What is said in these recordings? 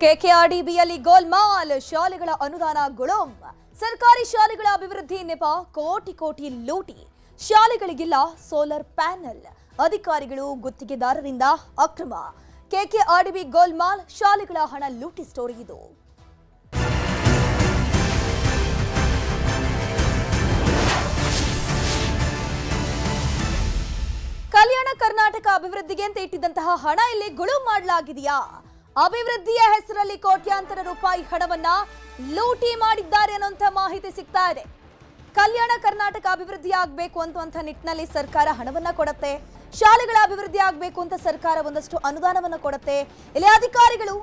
ಕೆಕೆಆರ್ಡಿಬಿಯಲ್ಲಿ ಗೋಲ್ಮಾಲ್ ಶಾಲೆಗಳ ಅನುದಾನ ಗುಳುಂ. ಸರ್ಕಾರಿ ಶಾಲೆಗಳ ಅಭಿವೃದ್ಧಿ ನೆಪ ಕೋಟಿ ಕೋಟಿ ಲೂಟಿ. ಶಾಲೆಗಳಿಗಿಲ್ಲ ಸೋಲಾರ್ ಪ್ಯಾನೆಲ್. ಅಧಿಕಾರಿಗಳು ಗುತ್ತಿಗೆದಾರರಿಂದ ಅಕ್ರಮ. ಕೆಕೆಆರ್ಡಿಬಿ ಗೋಲ್ಮಾಲ್ ಶಾಲೆಗಳ ಹಣ ಲೂಟಿ ಸ್ಟೋರಿ ಇದು. ಕಲ್ಯಾಣ ಕರ್ನಾಟಕ ಅಭಿವೃದ್ಧಿಗೆ ಅಂತ ಇಟ್ಟಿದ್ದಂತಹ ಹಣ ಇಲ್ಲಿ ಗುಳುಂ ಮಾಡಲಾಗಿದೆಯಾ? ಅಭಿವೃದ್ಧಿಯ ಹೆಸರಲ್ಲಿ ಕೋಟ್ಯಾಂತರ ರೂಪಾಯಿ ಹಣವನ್ನ ಲೂಟಿ ಮಾಡಿದ್ದಾರೆ ಅನ್ನುವಂಥ ಮಾಹಿತಿ ಸಿಗ್ತಾ ಇದೆ. ಕಲ್ಯಾಣ ಕರ್ನಾಟಕ ಅಭಿವೃದ್ಧಿ ಆಗಬೇಕು ಅಂತ ನಿಟ್ಟಿನಲ್ಲಿ ಸರ್ಕಾರ ಹಣವನ್ನ ಕೊಡುತ್ತೆ. ಶಾಲೆಗಳ ಅಭಿವೃದ್ಧಿ ಆಗಬೇಕು ಅಂತ ಸರ್ಕಾರ ಒಂದಷ್ಟು ಅನುದಾನವನ್ನು ಕೊಡುತ್ತೆ. ಇಲ್ಲಿ ಅಧಿಕಾರಿಗಳು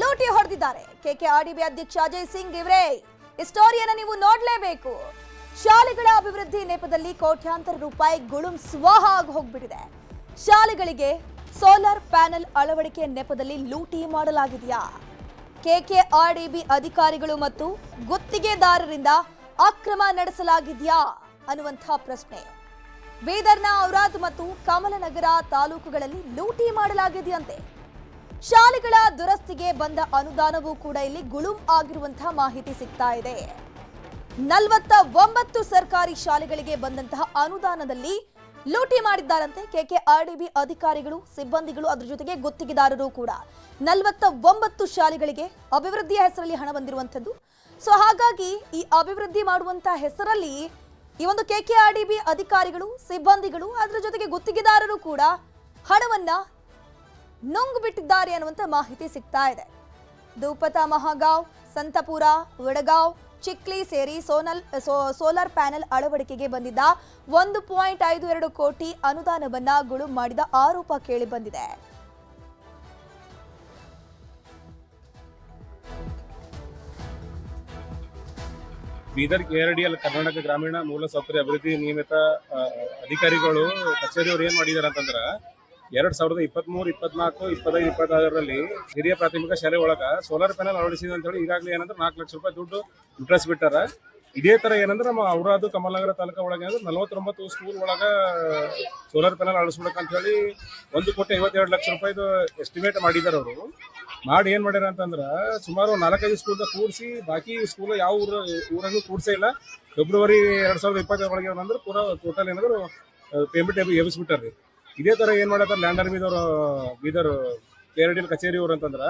ಲೂಟಿ ಹೊಡೆದಿದ್ದಾರೆ. ಕೆಕೆಆರ್ಡಿಬಿ ಅಧ್ಯಕ್ಷ ಅಜಯ್ ಸಿಂಗ್ ಇವರೇ ಈ ಸ್ಟೋರಿಯನ್ನ ನೀವು ನೋಡ್ಲೇಬೇಕು. ಶಾಲೆಗಳ ಅಭಿವೃದ್ಧಿ ನೆಪದಲ್ಲಿ ಕೋಟ್ಯಾಂತರ ರೂಪಾಯಿ ಗುಳುಂ ಸ್ವಾಹ ಆಗಿ ಹೋಗ್ಬಿಟ್ಟಿದೆ. ಶಾಲೆಗಳಿಗೆ ಸೋಲಾರ್ ಪ್ಯಾನೆಲ್ ಅಳವಡಿಕೆ ನೆಪದಲ್ಲಿ ಲೂಟಿ ಮಾಡಲಾಗಿದೆಯಾ? ಕೆಕೆಆರ್ಡಿಬಿ ಅಧಿಕಾರಿಗಳು ಮತ್ತು ಗುತ್ತಿಗೆದಾರರಿಂದ ಅಕ್ರಮ ನಡೆಸಲಾಗಿದೆಯಾ ಅನ್ನುವಂತಹ ಪ್ರಶ್ನೆ. ಬೀದರ್ನ ಔರಾದ್ ಮತ್ತು ಕಮಲನಗರ ತಾಲೂಕುಗಳಲ್ಲಿ ಲೂಟಿ ಮಾಡಲಾಗಿದೆಯಂತೆ. ಶಾಲೆಗಳ ದುರಸ್ತಿಗೆ ಬಂದ ಅನುದಾನವೂ ಕೂಡ ಇಲ್ಲಿ ಗುಳುಂ ಆಗಿರುವಂತಹ ಮಾಹಿತಿ ಸಿಗ್ತಾ ಇದೆ. 49 ಸರ್ಕಾರಿ ಶಾಲೆಗಳಿಗೆ ಬಂದಂತಹ ಅನುದಾನದಲ್ಲಿ ಲೂಟಿ ಮಾಡಿದ್ದಾರಂತೆ ಕೆಕೆಆರ್ಡಿಬಿ ಅಧಿಕಾರಿಗಳು, ಸಿಬ್ಬಂದಿಗಳು, ಅದರ ಜೊತೆಗೆ ಗುತ್ತಿಗೆದಾರರು ಕೂಡ. 49 ಶಾಲೆಗಳಿಗೆ ಅಭಿವೃದ್ಧಿಯ ಹೆಸರಲ್ಲಿ ಹಣ ಬಂದಿರುವಂತದ್ದು. ಸೊ ಹಾಗಾಗಿ ಈ ಅಭಿವೃದ್ಧಿ ಮಾಡುವಂತಹ ಹೆಸರಲ್ಲಿ ಈ ಒಂದು ಕೆಕೆಆರ್ಡಿಬಿ ಅಧಿಕಾರಿಗಳು, ಸಿಬ್ಬಂದಿಗಳು, ಅದರ ಜೊತೆಗೆ ಗುತ್ತಿಗೆದಾರರು ಕೂಡ ಹಣವನ್ನ ನುಂಗು ಬಿಟ್ಟಿದ್ದಾರೆ ಅನ್ನುವಂತ ಮಾಹಿತಿ ಸಿಗ್ತಾ ಇದೆ. ದೂಪತ, ಮಹಾಗಾಂವ್, ಸಂತಪುರ, ವಡಗಾಂವ್, ಚಿಕ್ಲಿ ಸೇರಿ ಸೋಲಾರ್ ಪ್ಯಾನೆಲ್ ಅಳವಡಿಕೆಗೆ ಬಂದಿದ್ದ 1.52 ಕೋಟಿ ಅನುದಾನವನ್ನ ಗುಳುಂ ಮಾಡಿದ ಆರೋಪ ಕೇಳಿ ಬಂದಿದೆ. ಬೀದರ್ ಕೆಆರ್ಡಿಎಲ್ ಕರ್ನಾಟಕ ಗ್ರಾಮೀಣ ಮೂಲಸೌಕರ್ಯ ಅಭಿವೃದ್ಧಿ ನಿಯಮಿತ ಅಧಿಕಾರಿಗಳು ಕಚೇರಿಯವರು ಏನ್ ಮಾಡಿದಾರೆ ಅಂತಂದ್ರ 2023, 24, 25, 26ರಲ್ಲಿ ಹಿರಿಯ ಪ್ರಾಥಮಿಕ ಶಾಲೆ ಒಳಗ ಸೋಲಾರ್ ಪ್ಯಾನೆಲ್ ಅಳವಡಿಸಿದೆ ಅಂತ ಹೇಳಿ ಈಗಾಗಲೇ ಏನಂದ್ರೆ 4 ಲಕ್ಷ ರೂಪಾಯಿ ದುಡ್ಡು ಇಂಟ್ರೆಸ್ಟ್ ಬಿಟ್ಟಾರ. ಇದೇ ತರ ಏನಂದ್ರೆ ನಮ್ಮ ಔರಾದ್ ಕಮಲನಗರ ತಾಲೂಕಾ ಒಳಗೆ 49 ಸ್ಕೂಲ್ ಒಳಗ ಸೋಲಾರ್ ಪ್ಯಾನೆಲ್ ಅಳವಡಿಸ್ಬೇಕಂತ ಹೇಳಿ 1,52 ಲಕ್ಷ ರೂಪಾಯಿದು ಎಸ್ಟಿಮೇಟ್ ಮಾಡಿದಾರೆ. ಅವರು ಮಾಡಿ ಏನ್ ಮಾಡ್ಯಾರ ಅಂತಂದ್ರ ಸುಮಾರು 4-5 ಸ್ಕೂಲ್ ಕೂಡಿಸಿ ಬಾಕಿ ಸ್ಕೂಲ್ ಯಾವ ಊರನ್ನು ಕೂಡ್ಸೇ ಇಲ್ಲ. ಫೆಬ್ರವರಿ 2020 ಒಳಗೆ ಏನಂದ್ರೆ ಪೂರಾ ಟೋಟಲ್ ಏನಾದ್ರು ಪೇಮೆಂಟ್ ಎಬ್ಬಿಸ್ಬಿಟ್ಟಾರ್ರಿ. ಇದೇ ತರ ಏನ್ ಮಾಡತ್ತಾರ ಲ್ಯಾಂಡ್ ಆರ್ಮಿದವ್ರು ಬೀದರ್ ಕೆಆರ್ಡಿಎಲ್ ಕಚೇರಿಯವ್ರು ಅಂತಂದ್ರ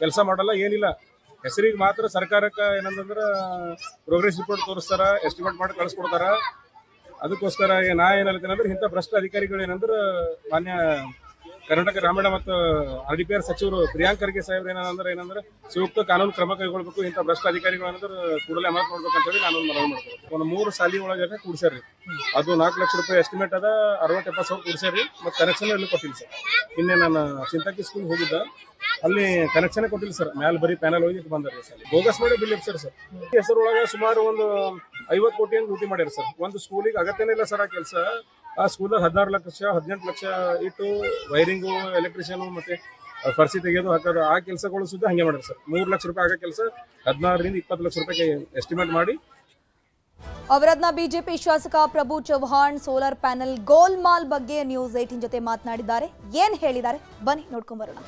ಕೆಲಸ ಮಾಡಲ್ಲ, ಏನಿಲ್ಲ. ಹೆಸರಿಗೆ ಮಾತ್ರ ಸರ್ಕಾರಕ್ಕೆ ಏನಂತಂದ್ರ ಪ್ರೋಗ್ರೆಸ್ ರಿಪೋರ್ಟ್ ತೋರಿಸ್ತಾರ, ಎಸ್ಟಿಮೇಟ್ ಮಾಡಿ ಕಳಿಸ್ಕೊಡ್ತಾರ. ಅದಕ್ಕೋಸ್ಕರ ನಾ ಏನ್ ಹೇಳ್ತೇನೆ ಅಂದ್ರೆ ಇಂಥ ಭ್ರಷ್ಟ ಅಧಿಕಾರಿಗಳು ಏನಂದ್ರ ಮಾನ್ಯ ಕರ್ನಾಟಕ ಗ್ರಾಮೀಣ ಮತ್ತು RDPR ಸಚಿವರು ಪ್ರಿಯಾಂಕ್ ಖರ್ಗೆ ಸಾಹೇಬ್ರು ಏನಂದ್ರೆ ಸೂಕ್ತ ಕಾನೂನು ಕ್ರಮ ಕೈಗೊಳ್ಬೇಕು. ಇಂಥ ಭ್ರಷ್ಟ ಅಧಿಕಾರಿಗಳು ಏನಂದ್ರೆ ಕೂಡಲೇ ಅಮಲು ಮಾಡ್ಬೇಕು ಅಂತ ಹೇಳಿ ನಾನು ಮನವಿ ಮಾಡ್ತೀನಿ. ಒಂದು 3 ಶಾಲೆ ಒಳಗೆ ಕೂಡ್ಸ್ಯಾರ್ರಿ. ಅದು 4 ಲಕ್ಷ ರೂಪಾಯಿ ಎಸ್ಟಿಮೇಟ್ ಅದ, 60-70 ಸಾವಿರ ಕೂಡ್ಸ್ಯಾರ್ರಿ. ಮತ್ತು ಕನೆಕ್ಷನ್ ಎಲ್ಲಿ ಕೊಟ್ಟಿಲ್ಲ ಸರ್. ಇನ್ನೇ ನಾನು ಚಿಂತಾಕಿ ಸ್ಕೂಲ್ ಹೋಗಿದ್ದ, ಅಲ್ಲಿ ಕನೆಕ್ಷನ್ ಕೊಟ್ಟಿಲ್ಲ ಸರ್. ಮ್ಯಾಲ ಬರೀ ಪ್ಯಾನಲ್ ಹೋಗಿ ಬಂದಾರೆ ಸರ್. ಬೋಗಸ್ ಮಾಡಿ ಬಿಲ್ ಸರ್. ಹೆಸರೊಳಗೆ ಸುಮಾರು ಒಂದು 50 ಕೋಟಿ ಲೂಟಿ ಮಾಡ್ಯಾರ ಸರ್. ಒಂದು ಸ್ಕೂಲಿಗೆ ಅಗತ್ಯನೇ ಇಲ್ಲ ಸರ್ ಆ ಕೆಲಸ. ಆ ಸ್ಕೂಲಲ್ಲಿ 16 ಲಕ್ಷ 18 ಲಕ್ಷ ಇಟ್ಟು ವೈರಿಂಗು, ಎಲೆಕ್ಟ್ರಿಷಿಯನ್ ಮತ್ತೆ ಫರ್ಸಿ ತೆಗೆಯೋದು ಹಾಕೋದು ಆ ಕೆಲಸಗಳು ಸುದ್ದ ಹಂಗೆ ಮಾಡ್ಯಾರ ಸರ್. 3 ಲಕ್ಷ ರೂಪಾಯಿ ಆಗೋ ಕೆಲಸ 16ರಿಂದ 20 ಲಕ್ಷ ರೂಪಾಯಿಗೆ ಎಸ್ಟಿಮೇಟ್ ಮಾಡಿ. ಅವರದ್ನ ಬಿಜೆಪಿ ಶಾಸಕ ಪ್ರಭು ಚವ್ಹಾಣ್ ಸೋಲಾರ್ ಪ್ಯಾನೆಲ್ ಗೋಲ್ಮಾಲ್ ಬಗ್ಗೆ ನ್ಯೂಸ್ 18 ಜೊತೆ ಮಾತನಾಡಿದ್ದಾರೆ. ಏನ್ ಹೇಳಿದ್ದಾರೆ ಬನ್ನಿ ನೋಡ್ಕೊಂಡ್ ಬರೋಣ.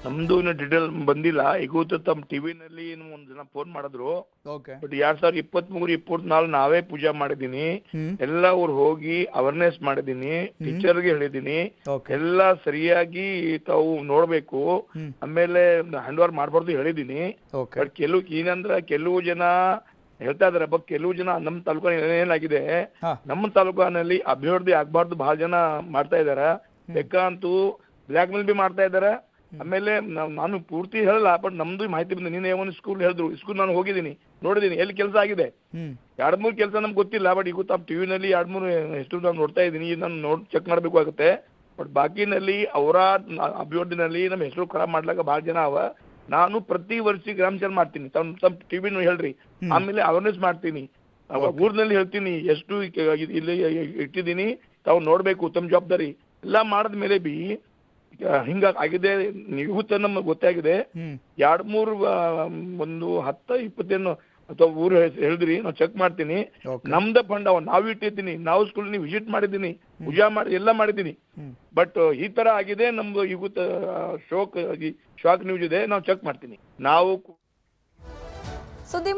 ನಮ್ದು ಇನ್ನು ಡೀಟೇಲ್ ಬಂದಿಲ್ಲ. ಈಗ ತಮ್ಮ ಟಿವಿನಲ್ಲಿ ಒಂದ್ ಜನ ಫೋನ್ ಮಾಡಿದ್ರು. ಬಟ್ 2023-24 ನಾವೇ ಪೂಜಾ ಮಾಡಿದೀನಿ. ಎಲ್ಲ ಊರ್ ಹೋಗಿ ಅವೇರ್ನೆಸ್ ಮಾಡಿದೀನಿ, ಟೀಚರ್ಗೆ ಹೇಳಿದೀನಿ. ಎಲ್ಲ ಸರಿಯಾಗಿ ತಾವು ನೋಡ್ಬೇಕು, ಆಮೇಲೆ ಹ್ಯಾಂಡ್ ಓವರ್ ಮಾಡ್ಬಾರ್ದು ಹೇಳಿದೀನಿ. ಬಟ್ ಕೆಲವು ಜನ ಹೇಳ್ತಾ ಇದಾರೆ. ಕೆಲವು ಜನ ನಮ್ಮ ತಾಲೂಕಿನಲ್ಲಿ ಏನಾಗಿದೆ, ನಮ್ಮ ತಾಲೂಕಿನಲ್ಲಿ ಅಭಿವೃದ್ಧಿ ಆಗ್ಬಾರ್ದು ಬಹಳ ಜನ ಮಾಡ್ತಾ ಇದಾರೆ. ಬೇಕಂತೂ ಬ್ಲಾಕ್ ಮೇಲ್ ಬಿ ಮಾಡ್ತಾ ಇದಾರೆ. ಆಮೇಲೆ ನಾನು ಪೂರ್ತಿ ಹೇಳಲ್ಲ, ಬಟ್ ನಮ್ದು ಮಾಹಿತಿ ಬಂದ ನೀನು ಒಂದು ಸ್ಕೂಲ್ ಹೇಳಿದ್ರು. ಸ್ಕೂಲ್ ನಾನು ಹೋಗಿದ್ದೀನಿ, ನೋಡಿದೀನಿ ಎಲ್ಲಿ ಕೆಲಸ ಆಗಿದೆ. 2-3 ಕೆಲಸ ನಮ್ಗೆ ಗೊತ್ತಿಲ್ಲ, ಬಟ್ ಈಗ ತಮ್ಮ ಟಿವಿನಲ್ಲಿ 2-3 ಹೆಸರು ನಾನು ನೋಡ್ತಾ ಇದ್ದೀನಿ. ನಾನು ಚೆಕ್ ಮಾಡಬೇಕಾಗುತ್ತೆ. ಬಟ್ ಬಾಕಿನಲ್ಲಿ ಅವರ ಅಭಿವೃದ್ಧಿನಲ್ಲಿ ನಮ್ಮ ಹೆಸರು ಖರಾಬ್ ಮಾಡ್ಲಾಕ ಬಹಳ ಜನ ಅವ. ನಾನು ಪ್ರತಿ ವರ್ಷ ಗ್ರಾಮ ಸಭೆ ಮಾಡ್ತೀನಿ, ತಮ್ಮ ಟಿವಿನೂ ಹೇಳ್ರಿ. ಆಮೇಲೆ ಅವೇರ್ನೆಸ್ ಮಾಡ್ತೀನಿ, ಊರಿನಲ್ಲಿ ಹೇಳ್ತೀನಿ ಎಷ್ಟು ಇಲ್ಲಿ ಇಟ್ಟಿದ್ದೀನಿ, ತಾವು ನೋಡ್ಬೇಕು, ತಮ್ಮ ಜವಾಬ್ದಾರಿ ಎಲ್ಲ ಮಾಡಿದ್ಮೇಲೆ ಬಿ ಹಿಂಗ ಆಗಿದೆ. ನೀವು ನಮ್ಗೆ ಗೊತ್ತಾಗಿದೆ. 2-3 ಒಂದು 10-20 ಅಥವಾ ಊರು ಹೇಳಿದ್ರಿ, ನಾವು ಚೆಕ್ ಮಾಡ್ತೀನಿ. ನಮ್ದ ಫಂಡ್ ನಾವು ಇಟ್ಟಿರ್ತೀನಿ, ನಾವು ಸ್ಕೂಲ್ ವಿಸಿಟ್ ಮಾಡಿದ್ದೀನಿ, ಪೂಜಾ ಮಾಡಿ ಎಲ್ಲ ಮಾಡಿದ್ದೀನಿ. ಬಟ್ ಈ ತರ ಆಗಿದೆ ನಮ್ದು ಇವತ್ತು ಶಾಕ್ ನ್ಯೂಸ್ ಇದೆ, ನಾವು ಚೆಕ್ ಮಾಡ್ತೀನಿ. ನಾವು ಸುದ್ದಿ